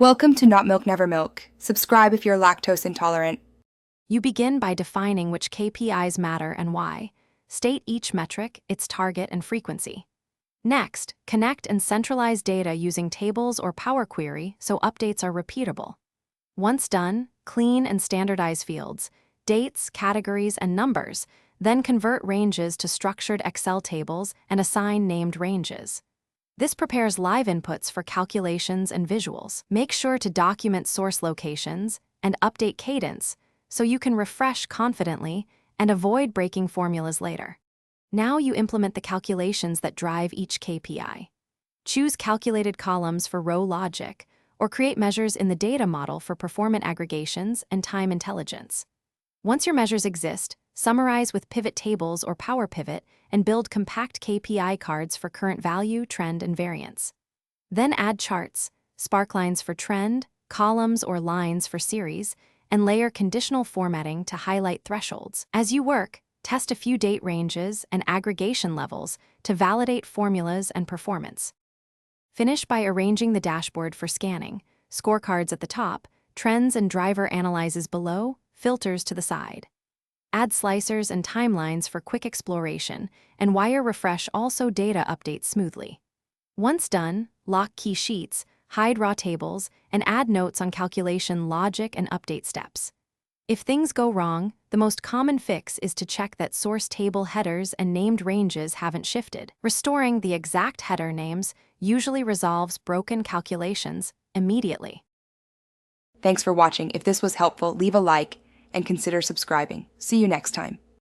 Welcome to Not Milk Never Milk. Subscribe if you're lactose intolerant. You begin by defining which KPIs matter and why. State each metric, its target, and frequency. Next, connect and centralize data using tables or Power Query so updates are repeatable. Once done, clean and standardize fields, dates, categories, and numbers, then convert ranges to structured Excel tables and assign named ranges. This prepares live inputs for calculations and visuals. Make sure to document source locations and update cadence so you can refresh confidently and avoid breaking formulas later. Now you implement the calculations that drive each KPI. Choose calculated columns for row logic, or create measures in the data model for performance aggregations and time intelligence. Once your measures exist, summarize with pivot tables or Power Pivot and build compact KPI cards for current value, trend, and variance. Then add charts, sparklines for trend, columns or lines for series, and layer conditional formatting to highlight thresholds. As you work, test a few date ranges and aggregation levels to validate formulas and performance. Finish by arranging the dashboard for scanning, scorecards at the top, trends and driver analyzes below, filters to the side. Add slicers and timelines for quick exploration, and wire refresh also data updates smoothly. Once done, lock key sheets, hide raw tables, and add notes on calculation logic and update steps. If things go wrong, the most common fix is to check that source table headers and named ranges haven't shifted. Restoring the exact header names usually resolves broken calculations immediately. Thanks for watching. If this was helpful, leave a like and consider subscribing. See you next time.